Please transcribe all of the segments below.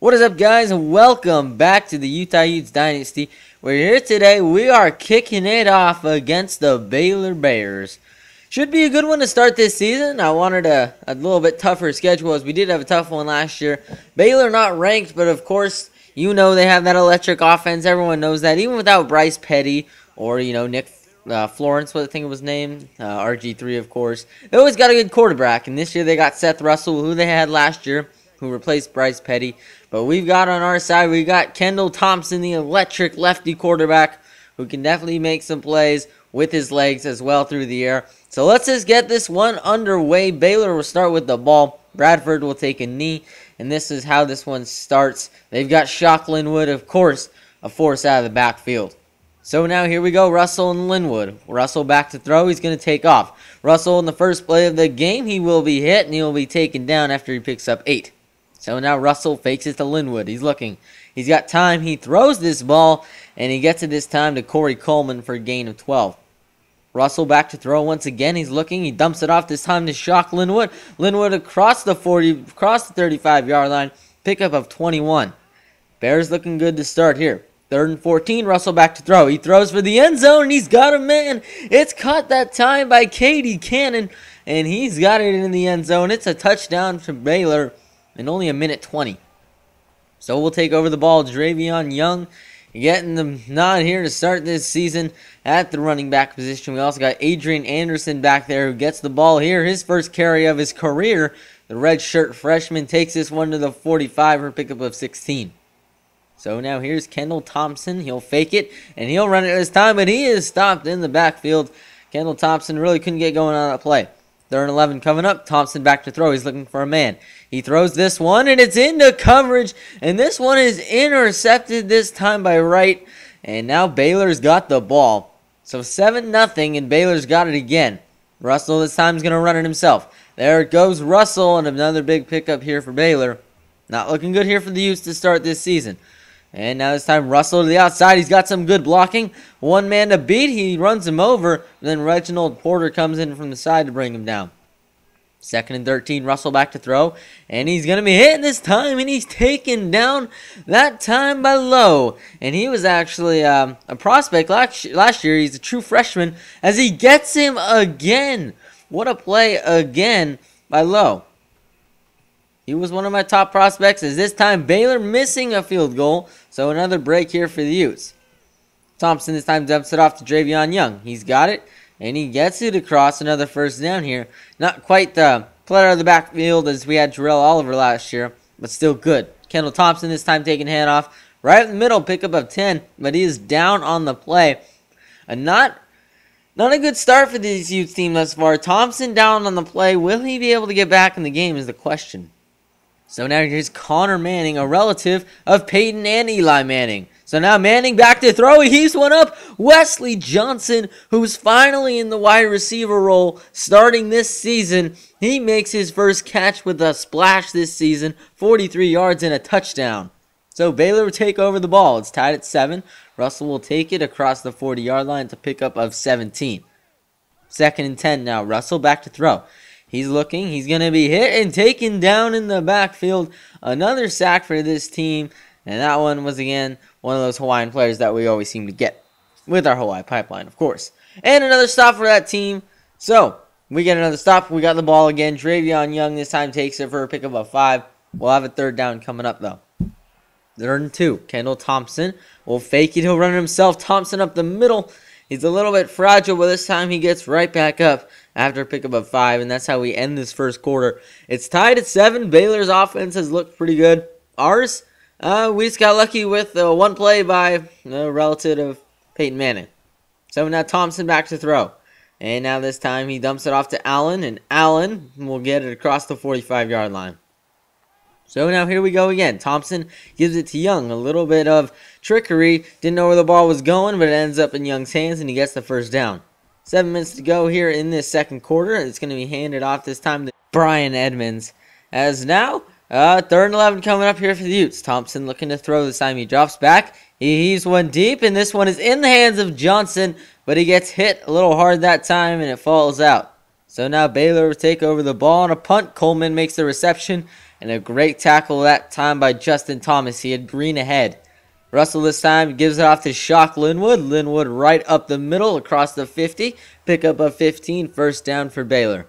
What is up, guys, and welcome back to the Utes Dynasty. We're here today. We are kicking it off against the Baylor Bears. Should be a good one to start this season. I wanted a little bit tougher schedule, as we did have a tough one last year. Baylor not ranked, but of course, you know they have that electric offense. Everyone knows that. Even without Bryce Petty or, Nick Florence, what I think it was named, RG3, of course. They always got a good quarterback, and this year they got Seth Russell, who they had last year, who replaced Bryce Petty. But we've got on our side, we got Kendall Thompson, the electric lefty quarterback, who can definitely make some plays with his legs as well through the air. So let's just get this one underway. Baylor will start with the ball. Bradford will take a knee, and this is how this one starts. They've got Shock Linwood, of course, a force out of the backfield. So now here we go, Russell and Linwood. Russell back to throw. He's going to take off. Russell in the first play of the game, he will be hit, and he will be taken down after he picks up 8. So now Russell fakes it to Linwood. He's looking. He's got time. He throws this ball, and he gets it this time to Corey Coleman for a gain of 12. Russell back to throw once again. He's looking. He dumps it off this time to Shock Linwood. Linwood across the 40, across the 35-yard line. Pickup of 21. Bears looking good to start here. 3rd and 14. Russell back to throw. He throws for the end zone, and he's got a man. It's caught that time by Katie Cannon, and he's got it in the end zone. It's a touchdown for Baylor in only 1:20. So we'll take over the ball. Dravion Young getting the nod here to start this season at the running back position. We also got Adrian Anderson back there who gets the ball here. His first carry of his career. The redshirt freshman takes this one to the 45 for a pickup of 16. So now here's Kendall Thompson. He'll fake it, and he'll run it this time, but he is stopped in the backfield. Kendall Thompson really couldn't get going on that play. 3rd and 11 coming up. Thompson back to throw. He's looking for a man. He throws this one, and it's into coverage. And this one is intercepted this time by Wright. And now Baylor's got the ball. So 7-0, and Baylor's got it again. Russell this time is going to run it himself. There it goes, Russell, and another big pickup here for Baylor. Not looking good here for the Utes to start this season. And now this time Russell to the outside. He's got some good blocking. One man to beat. He runs him over. Then Reginald Porter comes in from the side to bring him down. 2nd and 13. Russell back to throw. And he's going to be hit this time. And he's taken down that time by Lowe. And he was actually a prospect last year. He's a true freshman as he gets him again. What a play again by Lowe. He was one of my top prospects, as this time Baylor missing a field goal. So another break here for the Utes. Thompson this time dumps it off to Dravion Young. He's got it, and he gets it across. Another first down here. Not quite the play out of the backfield as we had Terrell Oliver last year, but still good. Kendall Thompson this time taking handoff. Right in the middle, pickup of 10, but he is down on the play. And not a good start for this Utes team thus far. Thompson down on the play. Will he be able to get back in the game is the question. So now here's Connor Manning, a relative of Peyton and Eli Manning. So now Manning back to throw. He heaves one up. Wesley Johnson, who's finally in the wide receiver role starting this season. He makes his first catch with a splash this season. 43 yards and a touchdown. So Baylor will take over the ball. It's tied at 7. Russell will take it across the 40-yard line to pick up of 17. 2nd and 10 now. Russell back to throw. He's looking. He's going to be hit and taken down in the backfield. Another sack for this team. And that one was, again, one of those Hawaiian players that we always seem to get. With our Hawaii pipeline, of course. And another stop for that team. So, we get another stop. We got the ball again. Dravion Young this time takes it for a pickup of 5. We'll have a 3rd down coming up, though. 3rd and 2. Kendall Thompson will fake it. He'll run it himself. Thompson up the middle. He's a little bit fragile, but this time he gets right back up after a pickup of 5, and that's how we end this first quarter. It's tied at 7. Baylor's offense has looked pretty good. Ours, we just got lucky with one play by a relative of Peyton Manning. So now Thompson back to throw. And now this time he dumps it off to Allen, and Allen will get it across the 45-yard line. So now here we go again. Thompson gives it to Young. A little bit of trickery. Didn't know where the ball was going, but it ends up in Young's hands, and he gets the first down. 7 minutes to go here in this second quarter. It's going to be handed off this time to Brian Edmonds. As now, 3rd and 11 coming up here for the Utes. Thompson looking to throw this time. He drops back. He heaves one deep, and this one is in the hands of Johnson, but he gets hit a little hard that time, and it falls out. So now Baylor will take over the ball on a punt. Coleman makes the reception, and a great tackle that time by Justin Thomas. He had green ahead. Russell this time gives it off to Shock Linwood. Linwood right up the middle across the 50. Pick up a 15, first down for Baylor.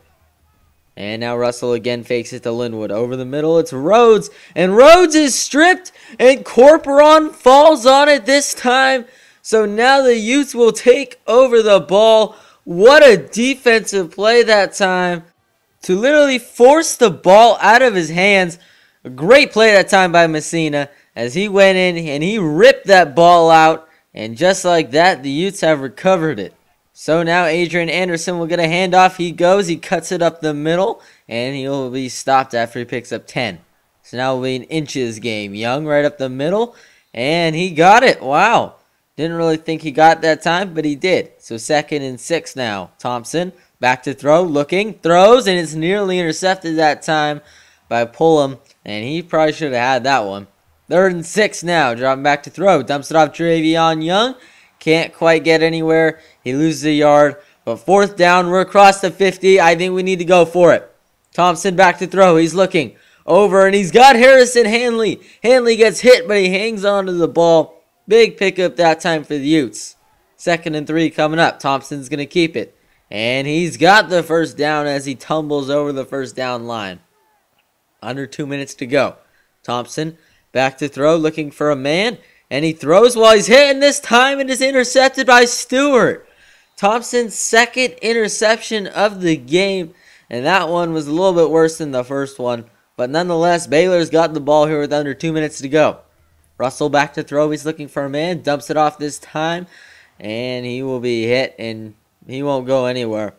And now Russell again fakes it to Linwood. Over the middle, it's Rhodes. And Rhodes is stripped, and Corporon falls on it this time. So now the Utes will take over the ball. What a defensive play that time to literally force the ball out of his hands. A great play that time by Messina as he went in and he ripped that ball out. And just like that, the Utes have recovered it. So now Adrian Anderson will get a handoff. He goes, he cuts it up the middle, and he'll be stopped after he picks up 10. So now it'll be an inches game. Young right up the middle, and he got it. Wow. Didn't really think he got that time, but he did. So 2nd and 6 now. Thompson back to throw, looking, throws, and it's nearly intercepted that time by Pullum, and he probably should have had that one. 3rd and 6 now. Dropping back to throw. Dumps it off Travion Young. Can't quite get anywhere. He loses a yard. But 4th down, we're across the 50. I think we need to go for it. Thompson back to throw. He's looking over, and he's got Harrison Hanley. Hanley gets hit, but he hangs on to the ball. Big pickup that time for the Utes. 2nd and 3 coming up. Thompson's going to keep it. And he's got the first down as he tumbles over the first down line. Under 2 minutes to go. Thompson back to throw, looking for a man. And he throws while he's hit, and this time it is intercepted by Stewart. Thompson's 2nd interception of the game. And that one was a little bit worse than the first one. But nonetheless, Baylor's got the ball here with under 2 minutes to go. Russell back to throw. He's looking for a man. Dumps it off this time. And he will be hit, and he won't go anywhere.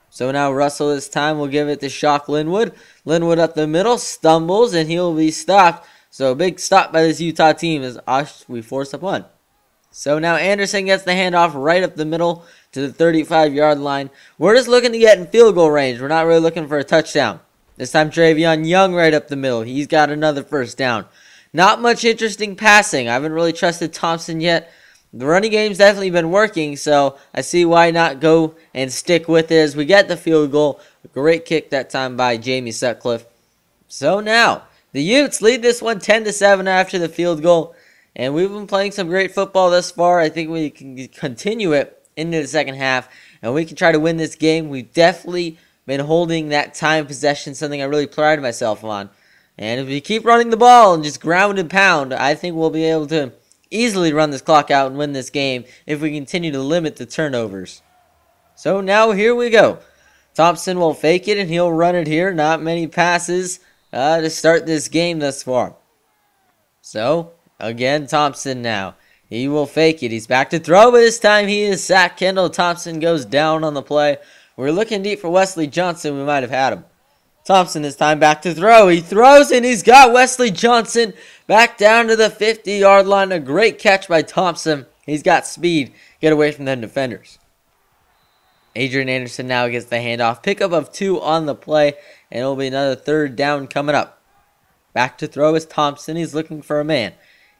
So now Russell this time will give it to Shock Linwood. Linwood up the middle. Stumbles, and he'll be stopped. So a big stop by this Utah team as we force a punt. So now Anderson gets the handoff right up the middle to the 35-yard line. We're just looking to get in field goal range. We're not really looking for a touchdown. This time Travion Young right up the middle. He's got another first down. Not much interesting passing. I haven't really trusted Thompson yet. The running game's definitely been working, so I see why not go and stick with it as we get the field goal. A great kick that time by Jamie Sutcliffe. So now the Utes lead this one 10-7 after the field goal. And we've been playing some great football thus far. I think we can continue it into the second half. And we can try to win this game. We've definitely been holding that time possession, something I really pride myself on. And if we keep running the ball and just ground and pound, I think we'll be able to easily run this clock out and win this game if we continue to limit the turnovers. So now here we go. Thompson will fake it and he'll run it here. Not many passes to start this game thus far. So, again, Thompson now. He will fake it. He's back to throw, but this time he is sacked. Kendall Thompson goes down on the play. We're looking deep for Wesley Johnson. We might have had him. Thompson this time back to throw. He throws, and he's got Wesley Johnson back down to the 50-yard line. A great catch by Thompson. He's got speed. Get away from them defenders. Adrian Anderson now gets the handoff. Pickup of 2 on the play. And it'll be another 3rd down coming up. Back to throw is Thompson. He's looking for a man.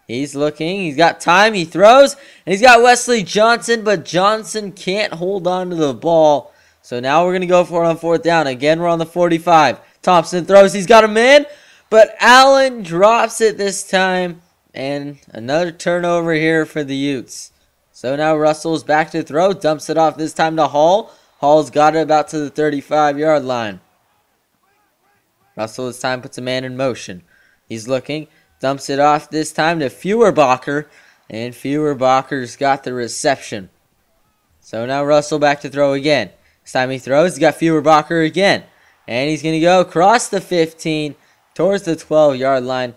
He's looking. He's got time. He throws. And he's got Wesley Johnson. But Johnson can't hold on to the ball. So now we're going to go for it on 4th down. Again, we're on the 45. Thompson throws. He's got a man. But Allen drops it this time. And another turnover here for the Utes. So now Russell's back to throw. Dumps it off this time to Hall. Hall's got it about to the 35-yard line. Russell this time puts a man in motion. He's looking. Dumps it off this time to Feuerbacher. And Feuerbacher's got the reception. So now Russell back to throw again. This time he throws. He's got Feuerbacher again. And he's going to go across the 15 towards the 12-yard line.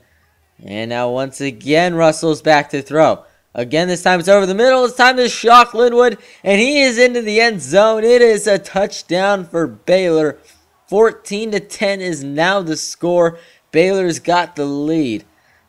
And now once again Russell's back to throw. Again, this time it's over the middle. It's time to Shock Linwood. And he is into the end zone. It is a touchdown for Baylor. 14-10 is now the score. Baylor's got the lead.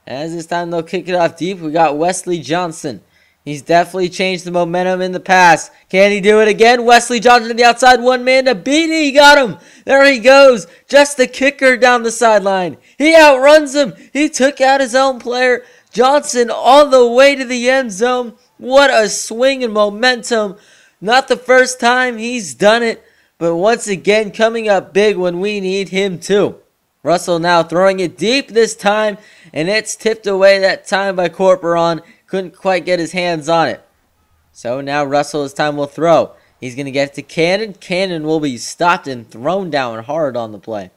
As this time they'll kick it off deep. We got Wesley Johnson. He's definitely changed the momentum in the pass. Can he do it again? Wesley Johnson to the outside. One man to beat. He got him. There he goes. Just the kicker down the sideline. He outruns him. He took out his own player. Johnson all the way to the end zone. What a swing and momentum. Not the first time he's done it, but once again coming up big when we need him to. Russell now throwing it deep this time, and it's tipped away that time by Corporon. Couldn't quite get his hands on it. So now Russell, this time will throw. He's going to get it to Cannon. Cannon will be stopped and thrown down hard on the play.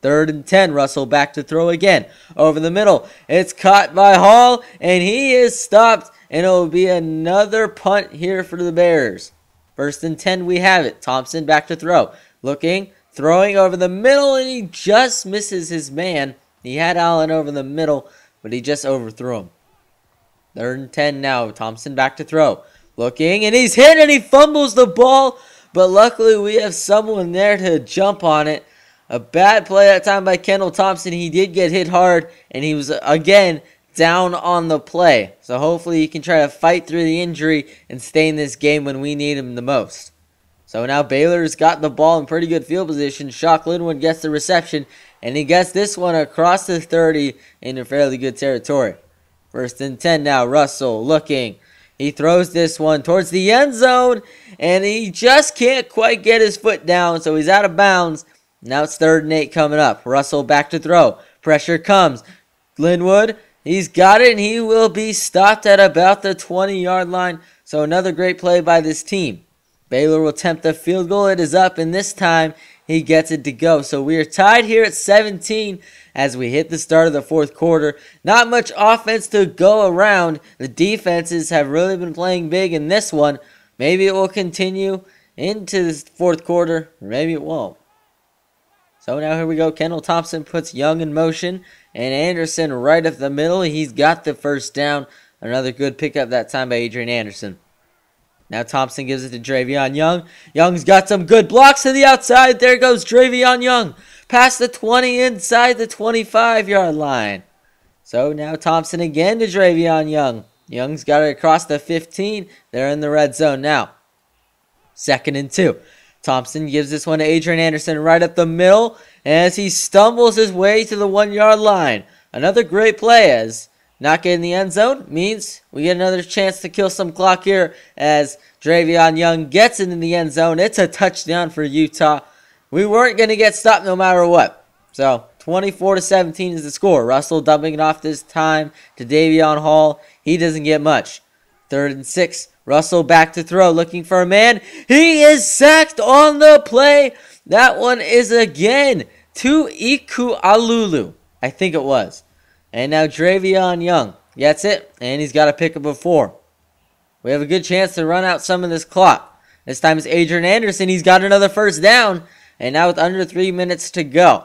3rd and 10. Russell back to throw again. Over the middle. It's caught by Hall, and he is stopped, and it will be another punt here for the Bears. 1st and 10, we have it. Thompson back to throw. Looking, throwing over the middle, and he just misses his man. He had Allen over the middle, but he just overthrew him. 3rd and 10 now. Thompson back to throw. Looking, and he's hit, and he fumbles the ball. But luckily, we have someone there to jump on it. A bad play that time by Kendall Thompson. He did get hit hard, and he was, again, down on the play. So hopefully he can try to fight through the injury and stay in this game when we need him the most. So now Baylor's got the ball in pretty good field position. Shock Linwood gets the reception, and he gets this one across the 30 into fairly good territory. 1st and 10 now. Russell looking. He throws this one towards the end zone, and he just can't quite get his foot down, so he's out of bounds. Now it's 3rd and 8 coming up. Russell back to throw. Pressure comes. Linwood, he's got it, and he will be stopped at about the 20-yard line. So another great play by this team. Baylor will attempt the field goal. It is up, and this time he gets it to go. So we are tied here at 17 as we hit the start of the 4th quarter. Not much offense to go around. The defenses have really been playing big in this one. Maybe it will continue into the 4th quarter, or maybe it won't. So now here we go. Kendall Thompson puts Young in motion, and Anderson right up the middle. He's got the 1st down. Another good pickup that time by Adrian Anderson. Now Thompson gives it to Dravion Young. Young's got some good blocks to the outside. There goes Dravion Young. Past the 20 inside the 25-yard line. So now Thompson again to Dravion Young. Young's got it across the 15. They're in the red zone now. 2nd and 2. Thompson gives this one to Adrian Anderson right up the middle as he stumbles his way to the 1-yard line. Another great play as not getting the end zone means we get another chance to kill some clock here as Dravion Young gets it in the end zone. It's a touchdown for Utah. We weren't going to get stopped no matter what. So 24-17 is the score. Russell dumping it off this time to Davion Hall. He doesn't get much. 3rd and 6. Russell back to throw, looking for a man. He is sacked on the play. That one is again to Iku Alulu. I think it was. And now Dravion Young gets it, and he's got to pick up a 4. We have a good chance to run out some of this clock. This time it's Adrian Anderson. He's got another 1st down, and now with under 3 minutes to go.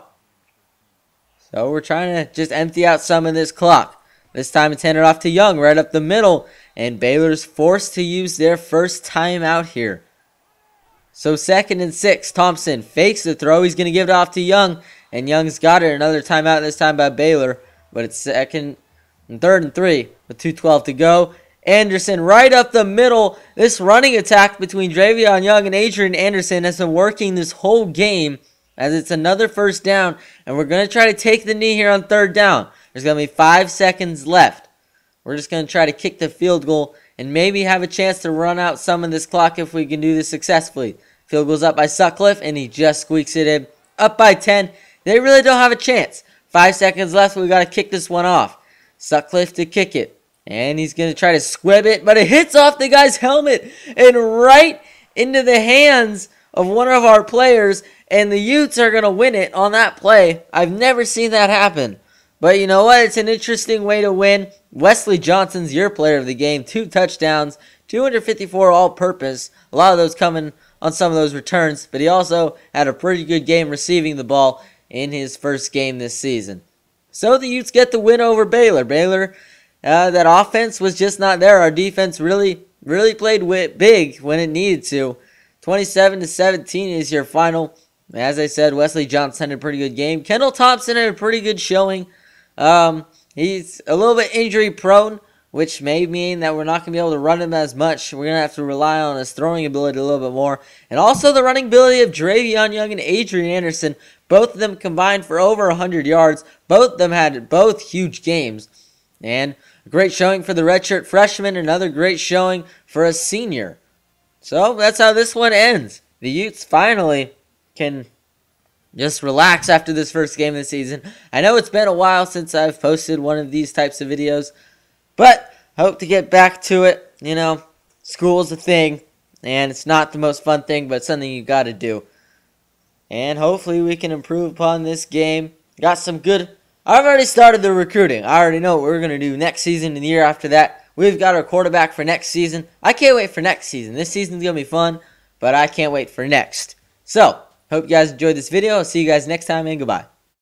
So we're trying to just empty out some of this clock. This time it's handed off to Young right up the middle. And Baylor's forced to use their 1st timeout here. So 2nd and 6. Thompson fakes the throw. He's going to give it off to Young. And Young's got it. Another timeout this time by Baylor. But it's 2nd and 3rd and 3 with 2:12 to go. Anderson right up the middle. This running attack between Dravion Young and Adrian Anderson has been working this whole game as it's another 1st down. And we're going to try to take the knee here on 3rd down. There's going to be 5 seconds left. We're just going to try to kick the field goal and maybe have a chance to run out some of this clock if we can do this successfully. Field goal's up by Sutcliffe, and he just squeaks it in. Up by 10. They really don't have a chance. 5 seconds left. We've got to kick this one off. Sutcliffe to kick it. And he's going to try to squib it, but it hits off the guy's helmet and right into the hands of one of our players, and the Utes are going to win it on that play. I've never seen that happen. But you know what? It's an interesting way to win. Wesley Johnson's your player of the game. 2 touchdowns, 254 all-purpose. A lot of those coming on some of those returns. But he also had a pretty good game receiving the ball in his 1st game this season. So the Utes get the win over Baylor. Baylor, that offense was just not there. Our defense really played big when it needed to. 27-17 is your final. As I said, Wesley Johnson had a pretty good game. Kendall Thompson had a pretty good showing. He's a little bit injury prone, which may mean that we're not going to be able to run him as much. We're going to have to rely on his throwing ability a little bit more. And also the running ability of Dravion Young and Adrian Anderson. Both of them combined for over 100 yards. Both of them had huge games. And a great showing for the redshirt freshman. Another great showing for a senior. So that's how this one ends. The Utes finally can just relax after this first game of the season. I know it's been a while since I've posted one of these types of videos, but I hope to get back to it. You know, school's a thing, and it's not the most fun thing, but it's something you got to do. And hopefully we can improve upon this game. Got some good... I've already started the recruiting. I already know what we're going to do next season and the year after that. We've got our quarterback for next season. I can't wait for next season. This season's going to be fun, but I can't wait for next. So, hope you guys enjoyed this video. I'll see you guys next time, and goodbye.